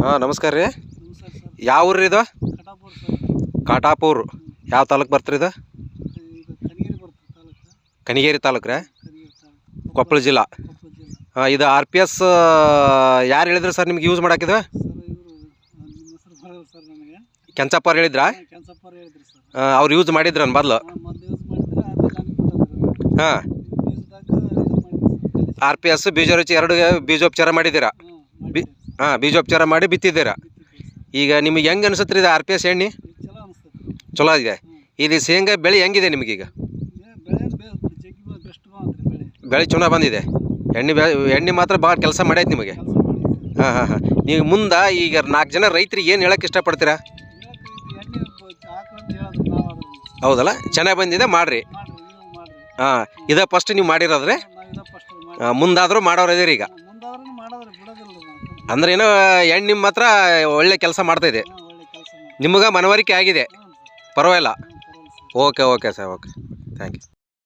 ಹಾಂ ನಮಸ್ಕಾರ ರೀ. ನಮಸ್ಕಾರ ಸರ್. ಯಾವ ಊರು ಇದು? ಕಟಾಪುರ ಸರ್. ಕಾಟಾಪುರ್. ಯಾವ ತಾಲೂಕು ಬರ್ತೀರಿ ಇದು? ಇದು ಕನಿಗೇರಿ ಬರ್ತದೆ ತಾಲೂಕು. ಕನಿಗೇರಿ ತಾಲೂಕು ರೀ, ಕನಿಗೇರಿ ತಾಲೂಕು. ಕೊಪ್ಪಳ ಜಿಲ್ಲಾ. ಕೊಪ್ಪಳ ಜಿಲ್ಲೆ. ಹಾಂ, ಇದು RPS ಯಾರು ಹೇಳಿದ್ರು ಸರ್ ನಿಮ್ಗೆ ಯೂಸ್ ಮಾಡಾಕಿದ? ಸರ್ ಇವರು ನಿಮ್ಮ ಹೆಸರು ಬರೋದು ಸರ್ ನನಗೆ. ಕೆಂಚಪ್ಪ ಅವ್ರು ಹೇಳಿದ್ರಾ? ಕೆಂಚಪ್ಪ ಅವ್ರು ಹೇಳಿದ್ರು ಸರ್. ಅವ್ರು ಯೂಸ್ ಮಾಡಿದ್ರನ್ ಮೊದಲು? ಮೊದಲು ಯೂಸ್ ಮಾಡಿದ್ರೆ ಆಮೇಲೆ ನನಗೆ ಕೊಟ್ಟರು. ಹಾಂ, ಬೀಜದಾಗ ಇದು ಮಾಡಿದ್ರು ಸರ್. RPS ಬೀಜ ರುಚಿ ಎರಡು ಬೀಜೋಪಚಾರ ಮಾಡಿದ್ದೀರಾ? ಹಾಂ, ಬೀಜೋಪಚಾರ ಮಾಡಿ ಬಿತ್ತಿದ್ದೀರಾ. ಈಗ ನಿಮಗೆ ಹೆಂಗೆ ಅನಿಸುತ್ತೆ ರೀ ಇದು RPS ಎಣ್ಣೆ? ಚಲೋ ಅನಿಸ್ತದೆ. ಚಲೋ ಇದೆ. ಇದು ಶೇಂಗಾ ಬೆಳೆ ಹೆಂಗಿದೆ ನಿಮಗೀಗ? ಬೆಳೆ ಜಗ್ಗಿ ಬೆಸ್ಟ್ ಬಂತ್ರಿ ಬೆಳೆ. ಬೆಳೆ ಚಲೋ ಬಂದಿದೆ. ಎಣ್ಣೆ ಮಾತ್ರ ಭಾಳ ಕೆಲಸ ಮಾಡೈತೆ ನಿಮಗೆ. ಕೆಲಸ ಮಾಡಿ. ಹಾಂ ಹಾಂ ಹಾಂ. ನೀವು ಮುಂದೆ ಈಗ 4 ಜನ ರೈತರಿಗೆ ಏನು ಹೇಳಕ್ಕೆ ಇಷ್ಟಪಡ್ತೀರಾ? ಎಣ್ಣೆ ಹಾಕಂತ ಹೇಳಿದ್ರು ನಾವು ಅದನ್ನು. ಹೌದಲ್ಲ, ಚೆನ್ನಾಗಿ ಬಂದಿದೆ, ಮಾಡಿರಿ. ಮಾಡ್ರಿ ನೀವು ಮಾಡ್ರಿ. ಹಾಂ, ಇದೇ ಫಸ್ಟ್ ನೀವು ಮಾಡಿರೋದ್ರಿ? ನಾವು ಇದ ಫಸ್ಟ್ ಮಾಡಿ. ಮುಂದಾದರೂ ಮಾಡೋರು ಇದೀರಿ ಈಗ? ಮುಂದಾದ್ರೂ ಮಾಡೋದ್ರೆ ಬಿಡೋದಿಲ್ಲ ನಾವು. ಅಂದ್ರೆ ಏನೋ ಎಣ್ಣೆ ಮಾತ್ರ ಒಳ್ಳೆ ಕೆಲಸ ಮಾಡ್ತಾಯಿದೆ, ಒಳ್ಳೆ ಕೆಲಸ ಮಾಡಿ. ನಿಮಗೆ ಮನವರಿಕೆ ಆಗಿದೆ, ಹ್ಞೂ ಸರ್. ಪರವಾಗಿಲ್ಲ. ಪರವಾಗಿಲ್ಲ sir. Okay okay sir, okay, thank you.